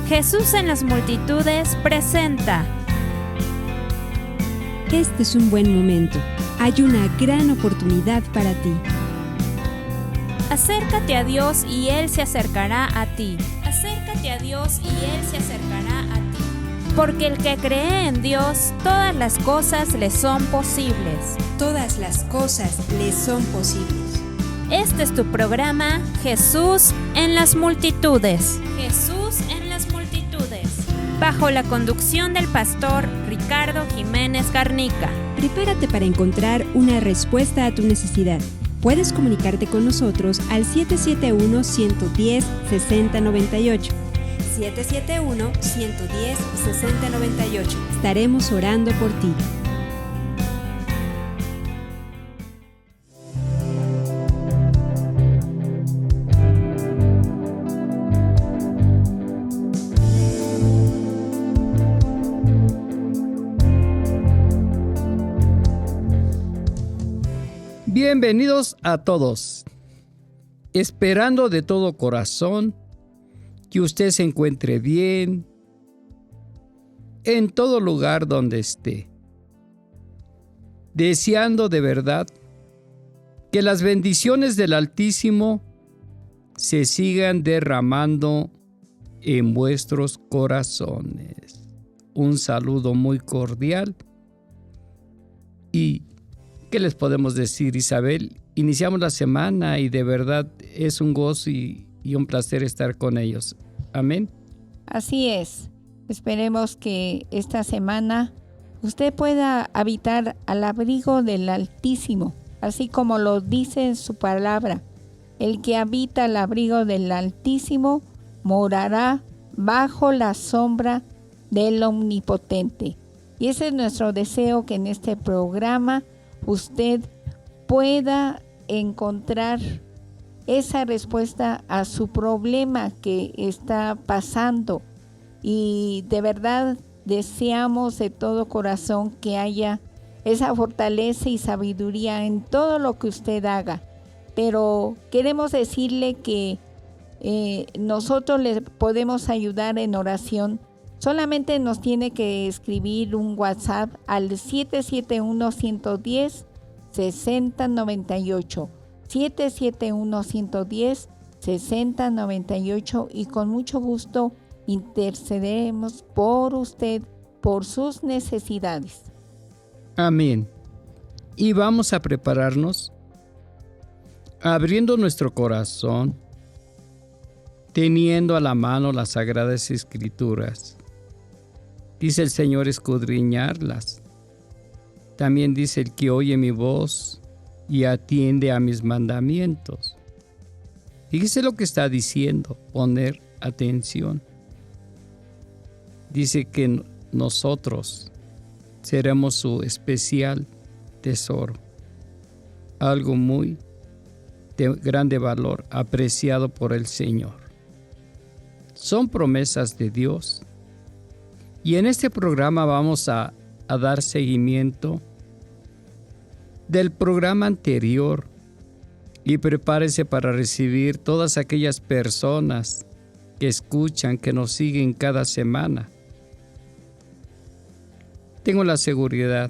Jesús en las multitudes presenta. Este es un buen momento. Hay una gran oportunidad para ti. Acércate a Dios y Él se acercará a ti. Acércate a Dios y Él se acercará a ti. Porque el que cree en Dios, todas las cosas le son posibles. Todas las cosas le son posibles. Este es tu programa, Jesús en las multitudes. Jesús en las multitudes. Bajo la conducción del pastor Ricardo Jiménez Garnica. Prepárate para encontrar una respuesta a tu necesidad. Puedes comunicarte con nosotros al 771-110-6098. 771-110-6098. Estaremos orando por ti. Bienvenidos a todos, esperando de todo corazón que usted se encuentre bien en todo lugar donde esté, deseando de verdad que las bendiciones del Altísimo se sigan derramando en vuestros corazones. Un saludo muy cordial y ¿qué les podemos decir, Isabel? Iniciamos la semana y de verdad es un gozo y un placer estar con ellos. Amén. Así es. Esperemos que esta semana usted pueda habitar al abrigo del Altísimo, así como lo dice en su palabra. El que habita al abrigo del Altísimo morará bajo la sombra del Omnipotente. Y ese es nuestro deseo, que en este programa usted pueda encontrar esa respuesta a su problema que está pasando. Y de verdad deseamos de todo corazón que haya esa fortaleza y sabiduría en todo lo que usted haga. Pero queremos decirle que nosotros le podemos ayudar en oración. Solamente nos tiene que escribir un WhatsApp al 771-110-6098. 771-110-6098 y con mucho gusto intercederemos por usted, por sus necesidades. Amén. Y vamos a prepararnos abriendo nuestro corazón, teniendo a la mano las Sagradas Escrituras. Dice el Señor, escudriñarlas. También dice el que oye mi voz y atiende a mis mandamientos. Fíjese lo que está diciendo, poner atención. Dice que nosotros seremos su especial tesoro, algo muy de grande valor, apreciado por el Señor. Son promesas de Dios. Y en este programa vamos a dar seguimiento del programa anterior y prepárese para recibir todas aquellas personas que escuchan, que nos siguen cada semana. Tengo la seguridad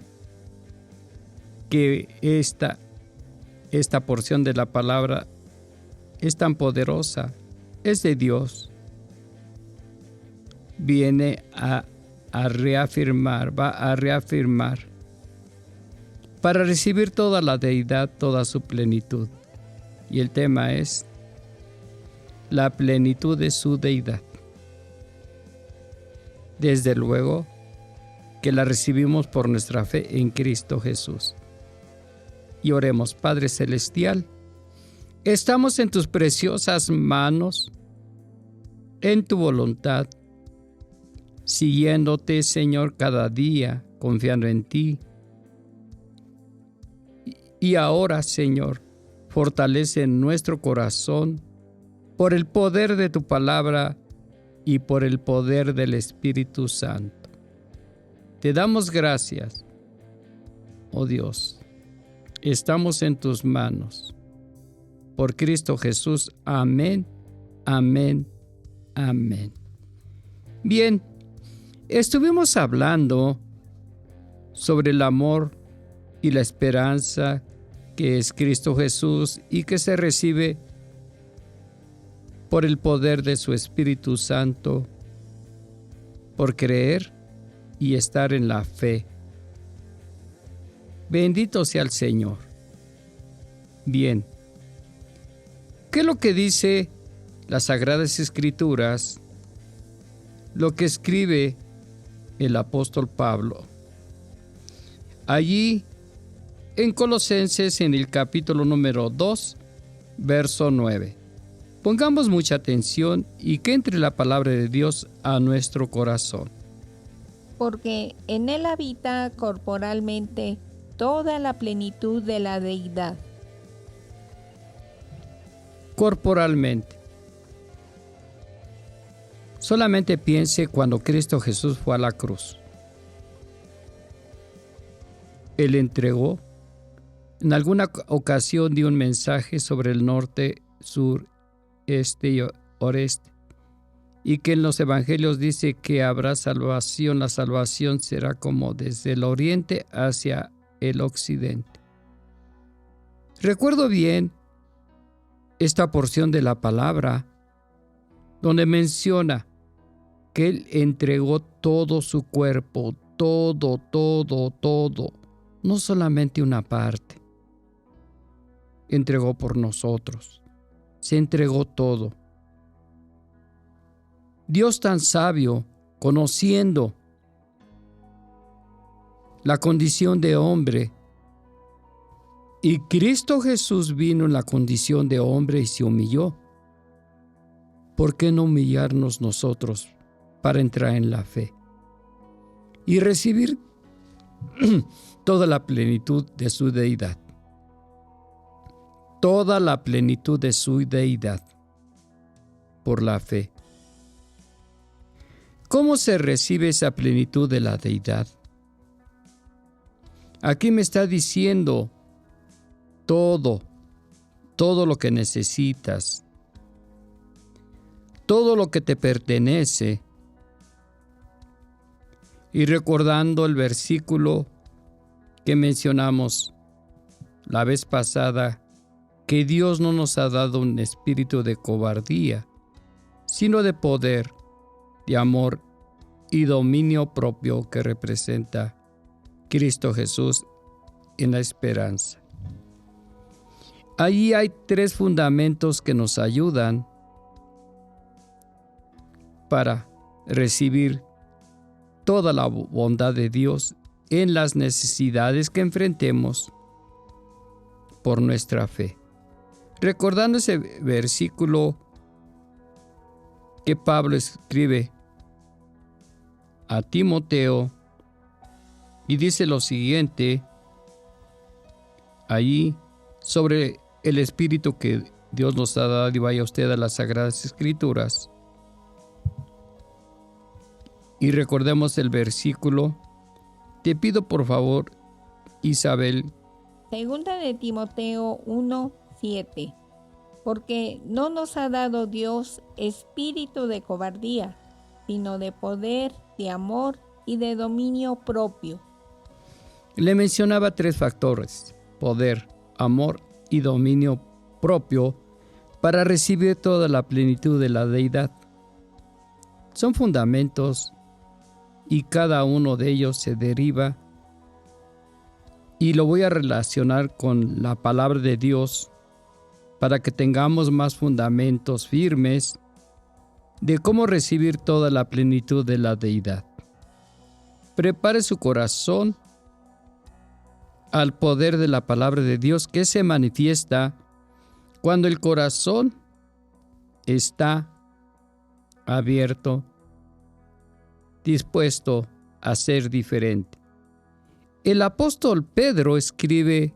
que esta porción de la palabra es tan poderosa, es de Dios. Viene va a reafirmar para recibir toda la deidad, toda su plenitud. Y el tema es la plenitud de su deidad. Desde luego que la recibimos por nuestra fe en Cristo Jesús. Y oremos. Padre Celestial, estamos en tus preciosas manos, en tu voluntad, siguiéndote, Señor, cada día, confiando en ti. Y ahora, Señor, fortalece nuestro corazón por el poder de tu palabra y por el poder del Espíritu Santo. Te damos gracias, oh Dios. Estamos en tus manos. Por Cristo Jesús. Amén, amén, amén. Bien, estuvimos hablando sobre el amor y la esperanza que es Cristo Jesús y que se recibe por el poder de su Espíritu Santo, por creer y estar en la fe. Bendito sea el Señor. Bien, ¿qué es lo que dice las Sagradas Escrituras? Lo que escribe el apóstol Pablo. Allí, en Colosenses, en el capítulo número 2, verso 9. Pongamos mucha atención y que entre la palabra de Dios a nuestro corazón. Porque en él habita corporalmente toda la plenitud de la deidad. Corporalmente. Solamente piense cuando Cristo Jesús fue a la cruz. Él entregó, en alguna ocasión dio un mensaje sobre el norte, sur, este y oeste, y que en los evangelios dice que habrá salvación. La salvación será como desde el oriente hacia el occidente. Recuerdo bien esta porción de la palabra donde menciona que Él entregó todo su cuerpo, todo, no solamente una parte. Entregó por nosotros, se entregó todo. Dios tan sabio, conociendo la condición de hombre, y Cristo Jesús vino en la condición de hombre y se humilló. ¿Por qué no humillarnos nosotros para entrar en la fe y recibir toda la plenitud de su deidad? Toda la plenitud de su deidad por la fe. ¿Cómo se recibe esa plenitud de la deidad? Aquí me está diciendo todo lo que necesitas, todo lo que te pertenece. Y recordando el versículo que mencionamos la vez pasada, que Dios no nos ha dado un espíritu de cobardía, sino de poder, de amor y dominio propio que representa Cristo Jesús en la esperanza. Allí hay 3 fundamentos que nos ayudan para recibir toda la bondad de Dios en las necesidades que enfrentemos por nuestra fe. Recordando ese versículo que Pablo escribe a Timoteo y dice lo siguiente allí sobre el espíritu que Dios nos ha dado, y vaya usted a las Sagradas Escrituras y recordemos el versículo. Te pido por favor, Isabel. Segunda de Timoteo 1:7. Porque no nos ha dado Dios espíritu de cobardía, sino de poder, de amor y de dominio propio. Le mencionaba 3 factores: poder, amor y dominio propio para recibir toda la plenitud de la deidad. Son fundamentos y cada uno de ellos se deriva, y lo voy a relacionar con la palabra de Dios para que tengamos más fundamentos firmes de cómo recibir toda la plenitud de la deidad. Prepare su corazón al poder de la palabra de Dios que se manifiesta cuando el corazón está abierto, dispuesto a ser diferente. El apóstol Pedro escribe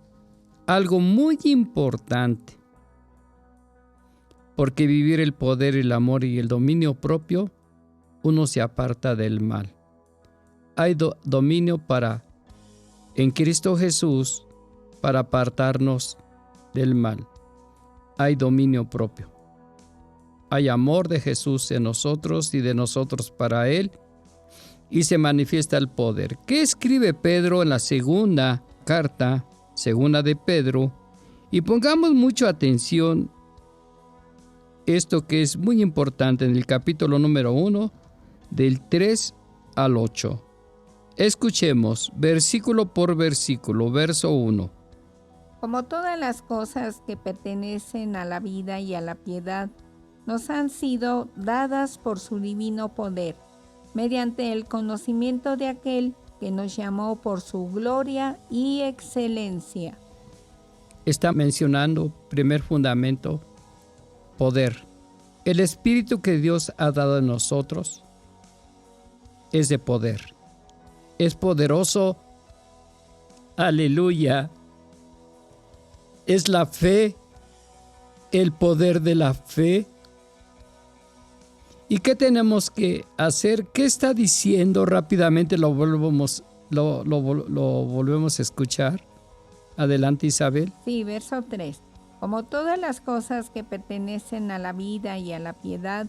algo muy importante, porque vivir el poder, el amor y el dominio propio, uno se aparta del mal. Hay dominio en Cristo Jesús para apartarnos del mal. Hay dominio propio. Hay amor de Jesús en nosotros y de nosotros para Él, y se manifiesta el poder. ¿Qué escribe Pedro en la segunda carta, segunda de Pedro? Y pongamos mucha atención esto que es muy importante en el capítulo número 1, del 3 al 8. Escuchemos versículo por versículo, verso 1. Como todas las cosas que pertenecen a la vida y a la piedad, nos han sido dadas por su divino poder, mediante el conocimiento de aquel que nos llamó por su gloria y excelencia. Está mencionando, primer fundamento, poder. El Espíritu que Dios ha dado a nosotros es de poder. Es poderoso. Aleluya. Es la fe, el poder de la fe. ¿Y qué tenemos que hacer? ¿Qué está diciendo? Rápidamente lo volvemos a escuchar. Adelante, Isabel. Sí, verso 3. Como todas las cosas que pertenecen a la vida y a la piedad,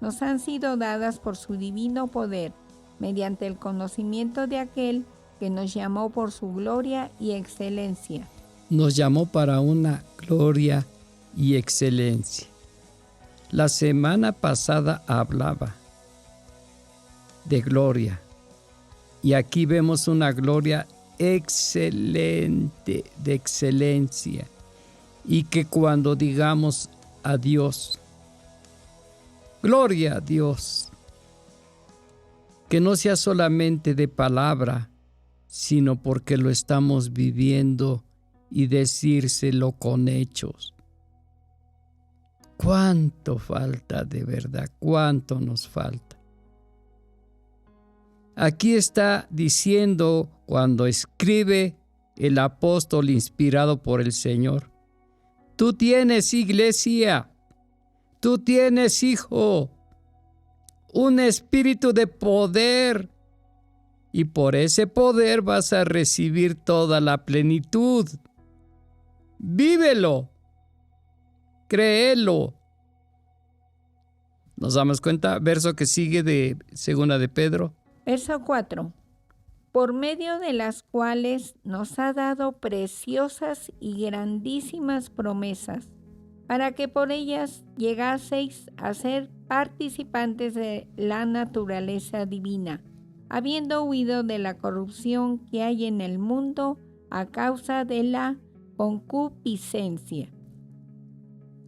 nos han sido dadas por su divino poder, mediante el conocimiento de aquel que nos llamó por su gloria y excelencia. Nos llamó para una gloria y excelencia. La semana pasada hablaba de gloria, y aquí vemos una gloria excelente, de excelencia, y que cuando digamos a Dios, gloria a Dios, que no sea solamente de palabra, sino porque lo estamos viviendo y decírselo con hechos. ¿Cuánto falta de verdad? ¿Cuánto nos falta? Aquí está diciendo, cuando escribe el apóstol inspirado por el Señor, tú tienes, iglesia, tú tienes, hijo, un espíritu de poder, y por ese poder vas a recibir toda la plenitud. Vívelo, créelo. Nos damos cuenta, verso que sigue de segunda de Pedro. Verso 4. Por medio de las cuales nos ha dado preciosas y grandísimas promesas, para que por ellas llegaseis a ser participantes de la naturaleza divina, habiendo huido de la corrupción que hay en el mundo a causa de la concupiscencia.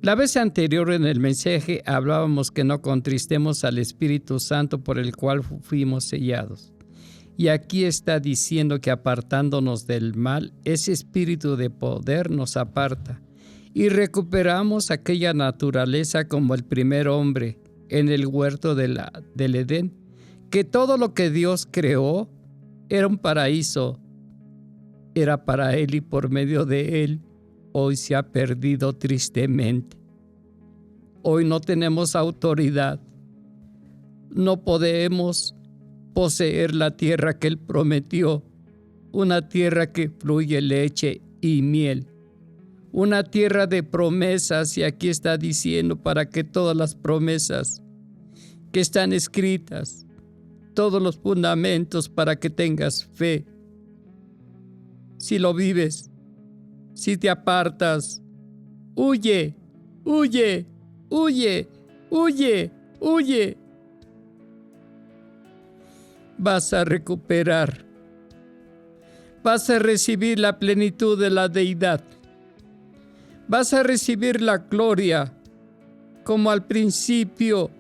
La vez anterior en el mensaje hablábamos que no contristemos al Espíritu Santo por el cual fuimos sellados. Y aquí está diciendo que apartándonos del mal, ese espíritu de poder nos aparta y recuperamos aquella naturaleza como el primer hombre en el huerto del Edén, que todo lo que Dios creó era un paraíso, era para Él y por medio de Él. Hoy se ha perdido tristemente. Hoy no tenemos autoridad. No podemos poseer la tierra que Él prometió, una tierra que fluye leche y miel, una tierra de promesas, y aquí está diciendo para que todas las promesas que están escritas, todos los fundamentos para que tengas fe, si lo vives, si te apartas, huye, huye, huye, huye, huye. Vas a recuperar, vas a recibir la plenitud de la deidad, vas a recibir la gloria, como al principio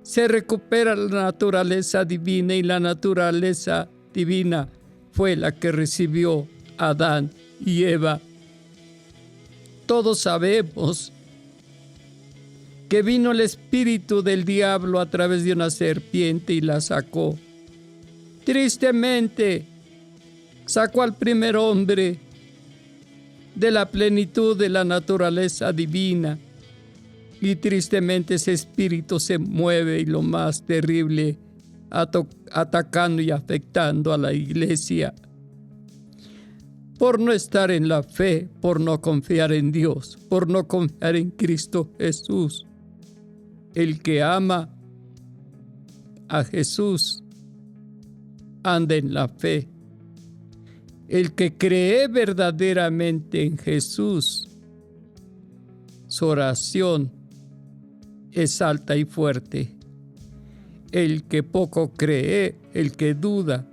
se recupera la naturaleza divina, y la naturaleza divina fue la que recibió Adán y Eva. Todos sabemos que vino el espíritu del diablo a través de una serpiente y la sacó. Tristemente, sacó al primer hombre de la plenitud de la naturaleza divina, y tristemente ese espíritu se mueve, y lo más terrible, atacando y afectando a la iglesia por no estar en la fe, por no confiar en Dios, por no confiar en Cristo Jesús. El que ama a Jesús anda en la fe. El que cree verdaderamente en Jesús, su oración es alta y fuerte. El que poco cree, el que duda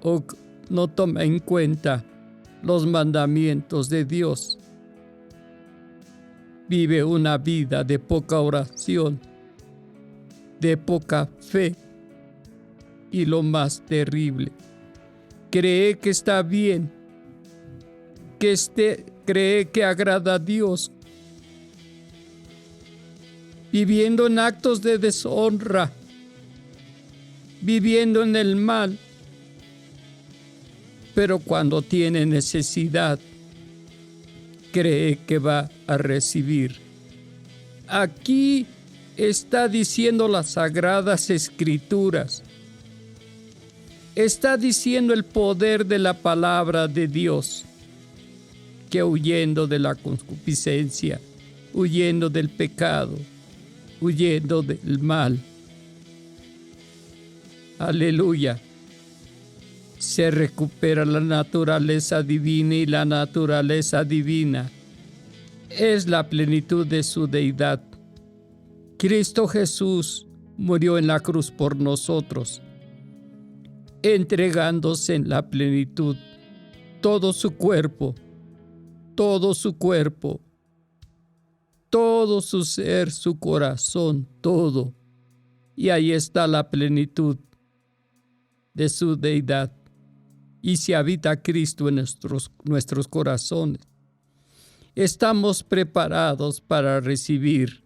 o no toma en cuenta los mandamientos de Dios, vive una vida de poca oración, de poca fe y lo más terrible, cree que está bien, cree que agrada a Dios, viviendo en actos de deshonra, viviendo en el mal, pero cuando tiene necesidad, cree que va a recibir. Aquí está diciendo las Sagradas Escrituras. Está diciendo el poder de la palabra de Dios, que huyendo de la concupiscencia, huyendo del pecado, huyendo del mal, aleluya, se recupera la naturaleza divina, y la naturaleza divina es la plenitud de su deidad. Cristo Jesús murió en la cruz por nosotros, entregándose en la plenitud todo su cuerpo, todo su ser, su corazón, todo. Y ahí está la plenitud de su deidad. Y si habita Cristo en nuestros corazones, estamos preparados para recibir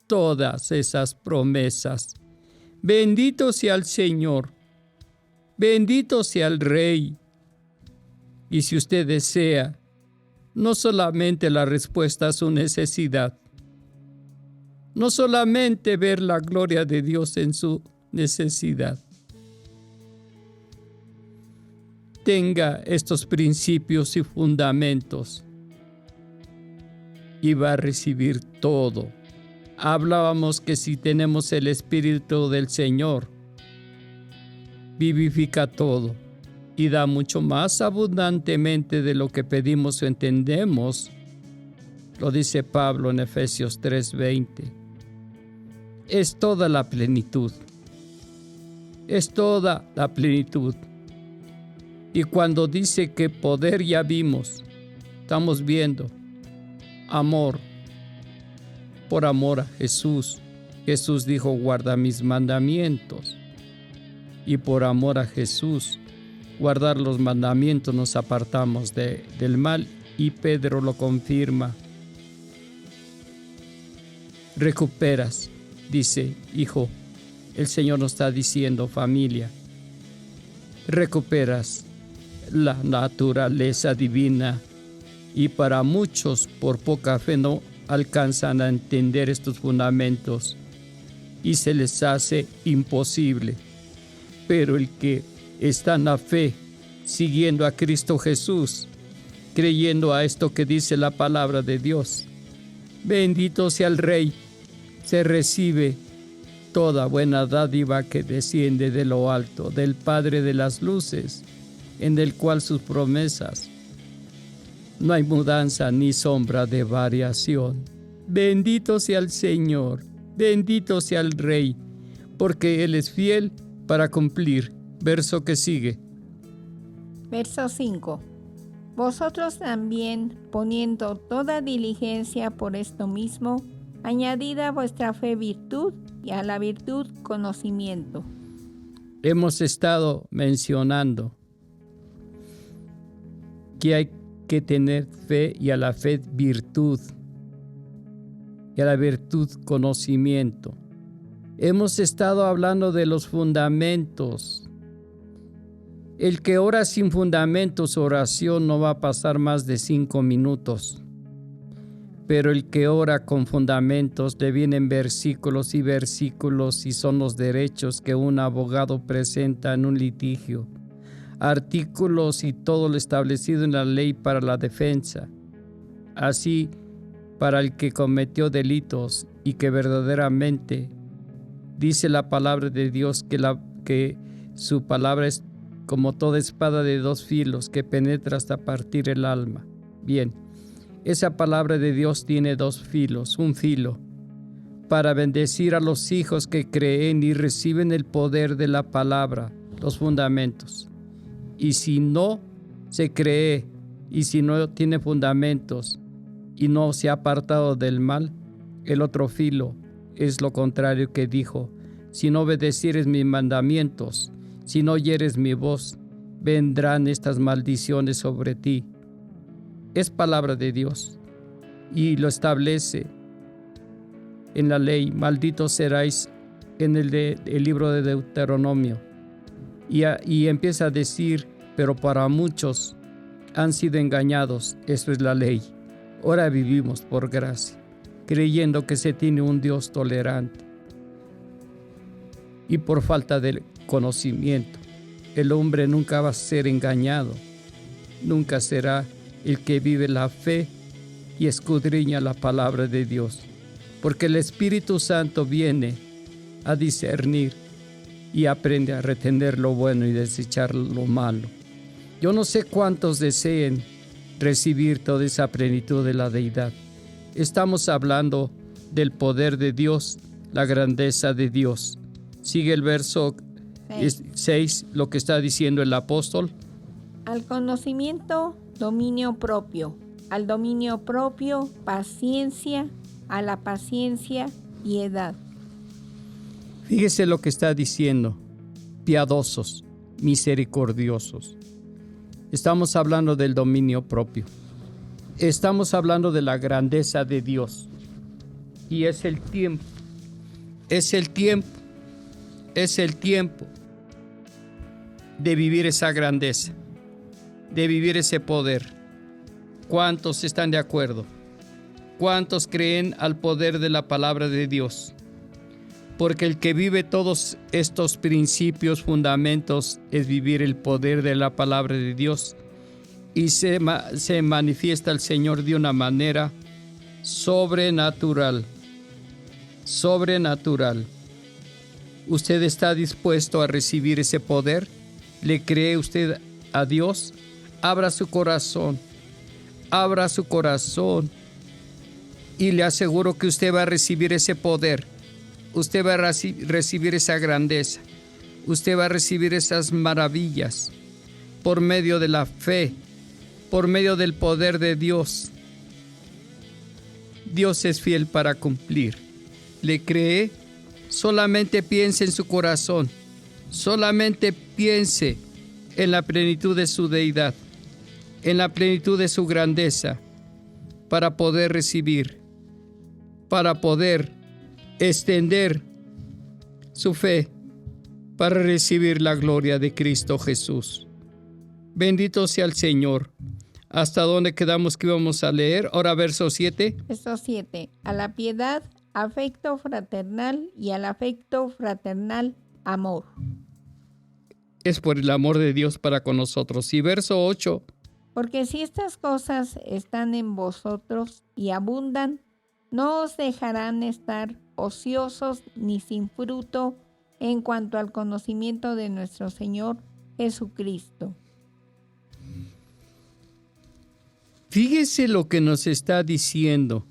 todas esas promesas. Bendito sea el Señor, bendito sea el Rey. Y si usted desea no solamente la respuesta a su necesidad, no solamente ver la gloria de Dios en su necesidad, tenga estos principios y fundamentos y va a recibir todo. Hablábamos que si tenemos el Espíritu del Señor, vivifica todo y da mucho más abundantemente de lo que pedimos o entendemos. Lo dice Pablo en Efesios 3:20. Es toda la plenitud. Es toda la plenitud. Y cuando dice que poder ya vimos, estamos viendo amor, por amor a Jesús. Jesús dijo, guarda mis mandamientos. Y por amor a Jesús, guardar los mandamientos, nos apartamos del mal. Y Pedro lo confirma. Recuperas, dice, hijo, el Señor nos está diciendo, familia, recuperas la naturaleza divina. Y para muchos, por poca fe, no alcanzan a entender estos fundamentos y se les hace imposible. Pero el que está en la fe, siguiendo a Cristo Jesús, creyendo a esto que dice la palabra de Dios, bendito sea el Rey, se recibe toda buena dádiva que desciende de lo alto, del Padre de las luces, en el cual sus promesas no hay mudanza ni sombra de variación. Bendito sea el Señor, bendito sea el Rey, porque Él es fiel para cumplir. Verso que sigue. Verso 5. Vosotros también, poniendo toda diligencia por esto mismo, añadid a vuestra fe virtud, y a la virtud conocimiento. Hemos estado mencionando que hay que tener fe, y a la fe virtud, y a la virtud conocimiento. Hemos estado hablando de los fundamentos. El que ora sin fundamentos, oración no va a pasar más de 5 minutos. Pero el que ora con fundamentos, le vienen versículos y versículos, y son los derechos que un abogado presenta en un litigio. Artículos y todo lo establecido en la ley para la defensa. Así, para el que cometió delitos y que verdaderamente dice la palabra de Dios que su palabra es como toda espada de dos filos que penetra hasta partir el alma. Bien, esa palabra de Dios tiene dos filos, un filo para bendecir a los hijos que creen y reciben el poder de la palabra, los fundamentos. Y si no se cree y si no tiene fundamentos y no se ha apartado del mal, el otro filo es lo contrario que dijo: si no obedecieres mis mandamientos, si no oyeres mi voz, vendrán estas maldiciones sobre ti. Es palabra de Dios y lo establece en la ley: malditos seráis, en el libro de Deuteronomio. Y empieza a decir: pero para muchos han sido engañados. Eso es la ley. Ahora vivimos por gracia, creyendo que se tiene un Dios tolerante. Y por falta de conocimiento, el hombre nunca va a ser engañado. Nunca será el que vive la fe y escudriña la palabra de Dios. Porque el Espíritu Santo viene a discernir y aprende a retener lo bueno y desechar lo malo. Yo no sé cuántos deseen recibir toda esa plenitud de la deidad. Estamos hablando del poder de Dios, la grandeza de Dios. Sigue el verso 6, lo que está diciendo el apóstol. Al conocimiento, dominio propio. Al dominio propio, paciencia. A la paciencia, piedad. Fíjese lo que está diciendo: piadosos, misericordiosos. Estamos hablando del dominio propio. Estamos hablando de la grandeza de Dios. Y es el tiempo. Es el tiempo. Es el tiempo de vivir esa grandeza, de vivir ese poder. ¿Cuántos están de acuerdo? ¿Cuántos creen al poder de la palabra de Dios? Porque el que vive todos estos principios, fundamentos, es vivir el poder de la palabra de Dios. Y se manifiesta el Señor de una manera sobrenatural. Sobrenatural. ¿Usted está dispuesto a recibir ese poder? ¿Le cree usted a Dios? Abra su corazón. Abra su corazón. Y le aseguro que usted va a recibir ese poder. Usted va a recibir esa grandeza. Usted va a recibir esas maravillas por medio de la fe, por medio del poder de Dios. Dios es fiel para cumplir. ¿Le cree? Solamente piense en su corazón. Solamente piense en la plenitud de su deidad, en la plenitud de su grandeza, para poder recibir, para poder extender su fe, para recibir la gloria de Cristo Jesús. Bendito sea el Señor. ¿Hasta dónde quedamos que íbamos a leer? Ahora verso 7. Verso 7. A la piedad, afecto fraternal, y al afecto fraternal, amor. Es por el amor de Dios para con nosotros. Y verso 8. Porque si estas cosas están en vosotros y abundan, no os dejarán estar ociosos ni sin fruto en cuanto al conocimiento de nuestro Señor Jesucristo. Fíjese lo que nos está diciendo.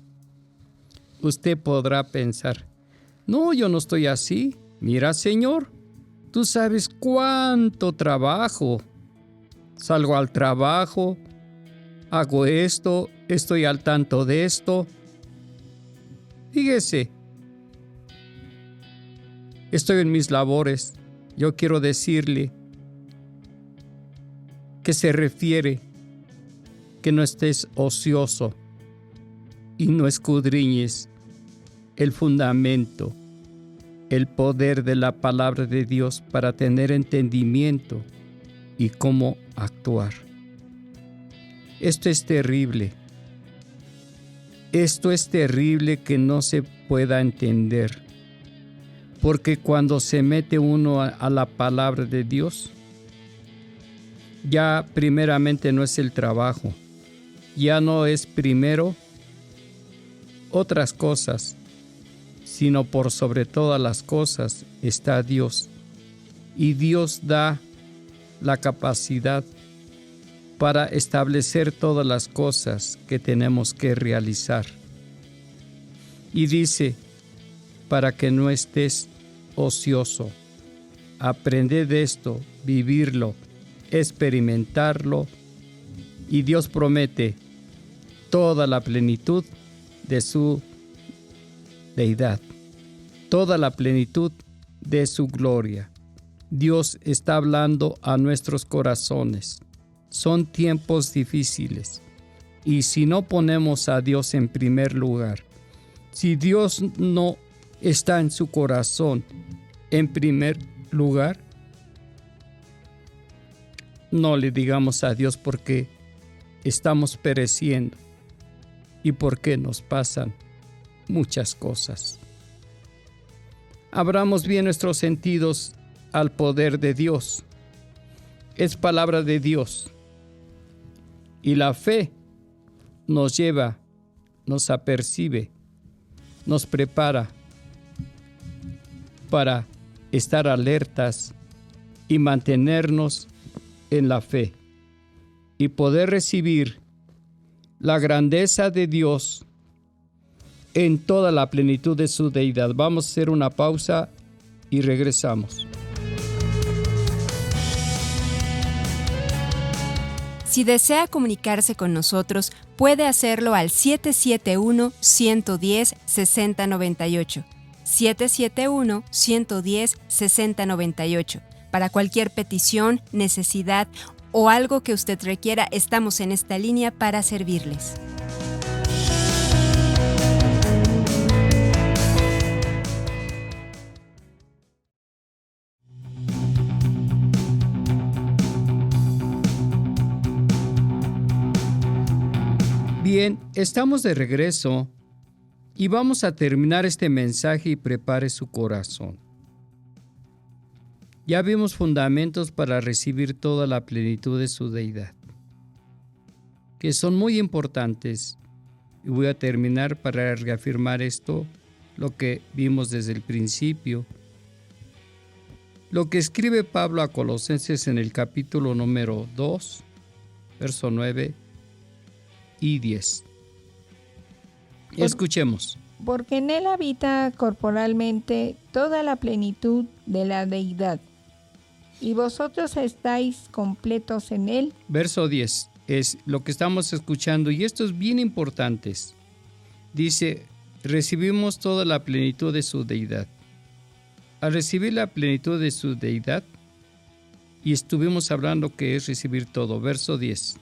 Usted podrá pensar: no, yo no estoy así. Mira, Señor, tú sabes cuánto trabajo. Salgo al trabajo, hago esto, estoy al tanto de esto. Fíjese, estoy en mis labores. Yo quiero decirle que se refiere que no estés ocioso y no escudriñes el fundamento, el poder de la palabra de Dios para tener entendimiento y cómo actuar. Esto es terrible. Esto es terrible que no se pueda entender, porque cuando se mete uno a la palabra de Dios, ya primeramente no es el trabajo, ya no es primero otras cosas, sino por sobre todas las cosas está Dios. Y Dios da la capacidad para establecer todas las cosas que tenemos que realizar. Y dice, para que no estés ocioso, aprended de esto, vivirlo, experimentarlo, y Dios promete toda la plenitud de su deidad, toda la plenitud de su gloria. Dios está hablando a nuestros corazones. Son tiempos difíciles, y si no ponemos a Dios en primer lugar, si Dios no está en su corazón en primer lugar, no le digamos a Dios por qué estamos pereciendo y por qué nos pasan muchas cosas. Abramos bien nuestros sentidos al poder de Dios. Es palabra de Dios. Y la fe nos lleva, nos apercibe, nos prepara para estar alertas y mantenernos en la fe y poder recibir la grandeza de Dios en toda la plenitud de su deidad. Vamos a hacer una pausa y regresamos. Si desea comunicarse con nosotros, puede hacerlo al 771-110-6098. 771-110-6098. Para cualquier petición, necesidad o algo que usted requiera, estamos en esta línea para servirles. Bien, estamos de regreso y vamos a terminar este mensaje y prepare su corazón. Ya vimos fundamentos para recibir toda la plenitud de su deidad, que son muy importantes. Y voy a terminar para reafirmar esto, lo que vimos desde el principio. Lo que escribe Pablo a Colosenses en el capítulo número 2, verso 9 y 10. Escuchemos. Porque en él habita corporalmente toda la plenitud de la deidad, y vosotros estáis completos en él. Verso 10 es lo que estamos escuchando, y esto es bien importante. Dice, recibimos toda la plenitud de su deidad. Al recibir la plenitud de su deidad, y estuvimos hablando que es recibir todo. Verso 10.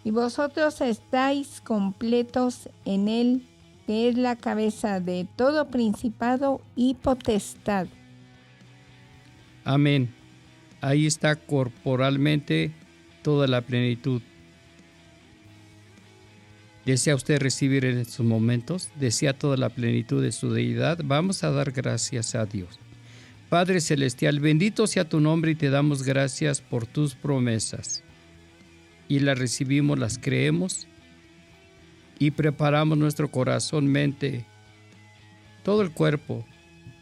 Y vosotros estáis completos en él, que es la cabeza de todo principado y potestad. Amén. Ahí está corporalmente toda la plenitud. ¿Desea usted recibir en estos momentos? ¿Desea toda la plenitud de su deidad? Vamos a dar gracias a Dios. Padre Celestial, bendito sea tu nombre y te damos gracias por tus promesas. Y las recibimos, las creemos y preparamos nuestro corazón, mente, todo el cuerpo,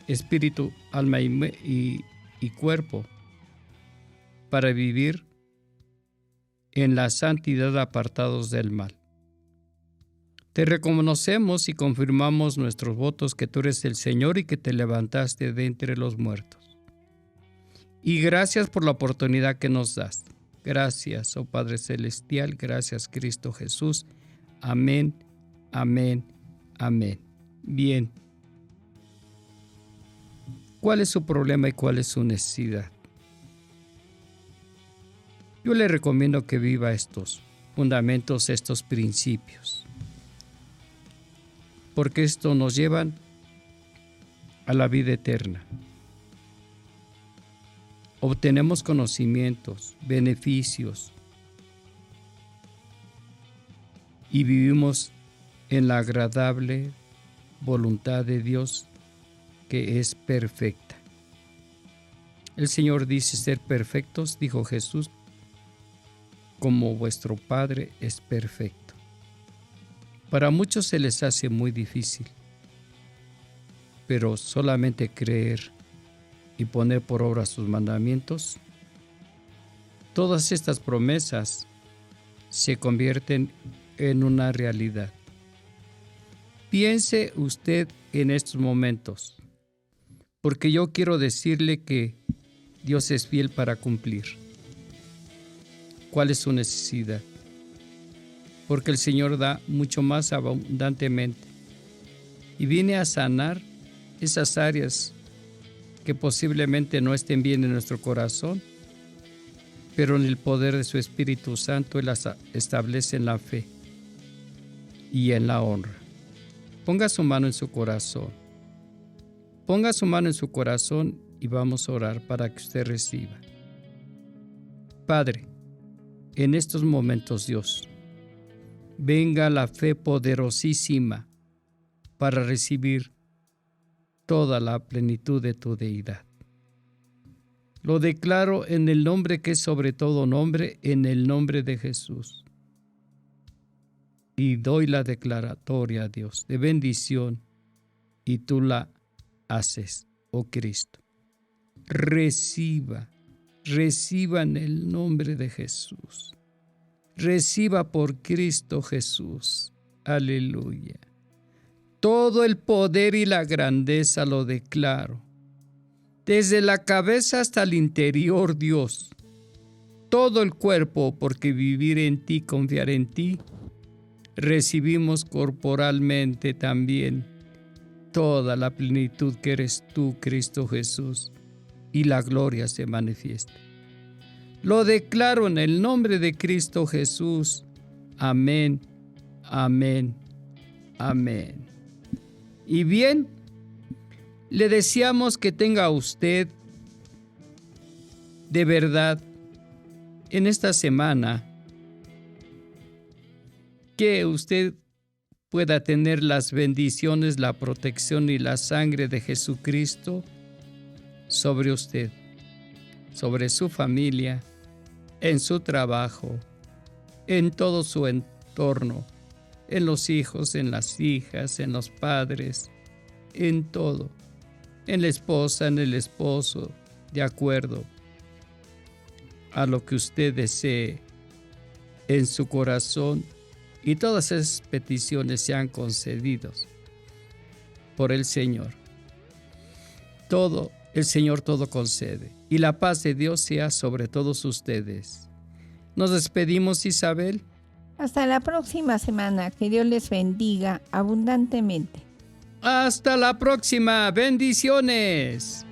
espíritu, alma y cuerpo para vivir en la santidad apartados del mal. Te reconocemos y confirmamos nuestros votos que tú eres el Señor y que te levantaste de entre los muertos. Y gracias por la oportunidad que nos das. Gracias, oh Padre Celestial, gracias Cristo Jesús. Amén, amén, amén. Bien. ¿Cuál es su problema y cuál es su necesidad? Yo le recomiendo que viva estos fundamentos, estos principios, porque esto nos lleva a la vida eterna. Obtenemos conocimientos, beneficios y vivimos en la agradable voluntad de Dios, que es perfecta. El Señor dice ser perfectos, dijo Jesús, como vuestro Padre es perfecto. Para muchos se les hace muy difícil, pero solamente creer y poner por obra sus mandamientos, todas estas promesas se convierten en una realidad. Piense usted en estos momentos, porque yo quiero decirle que Dios es fiel para cumplir. ¿Cuál es su necesidad? Porque el Señor da mucho más abundantemente y viene a sanar esas áreas que posiblemente no estén bien en nuestro corazón, pero en el poder de su Espíritu Santo Él las establece en la fe y en la honra. Ponga su mano en su corazón. Ponga su mano en su corazón y vamos a orar para que usted reciba. Padre, en estos momentos, Dios, venga la fe poderosísima para recibir toda la plenitud de tu deidad. Lo declaro en el nombre que es sobre todo nombre, en el nombre de Jesús. Y doy la declaratoria a Dios de bendición y tú la haces, oh Cristo. Reciba en el nombre de Jesús. Reciba por Cristo Jesús. Aleluya. Todo el poder y la grandeza lo declaro. Desde la cabeza hasta el interior, Dios. Todo el cuerpo, porque vivir en ti, confiar en ti, recibimos corporalmente también toda la plenitud que eres tú, Cristo Jesús, y la gloria se manifiesta. Lo declaro en el nombre de Cristo Jesús. Amén, amén, amén. Y bien, le deseamos que tenga usted de verdad en esta semana que usted pueda tener las bendiciones, la protección y la sangre de Jesucristo sobre usted, sobre su familia, en su trabajo, en todo su entorno, en los hijos, en las hijas, en los padres, en todo, en la esposa, en el esposo, de acuerdo a lo que usted desee en su corazón, y todas esas peticiones sean concedidas por el Señor. El Señor todo concede, y la paz de Dios sea sobre todos ustedes. Nos despedimos, Isabel. Hasta la próxima semana. Que Dios les bendiga abundantemente. Hasta la próxima. Bendiciones.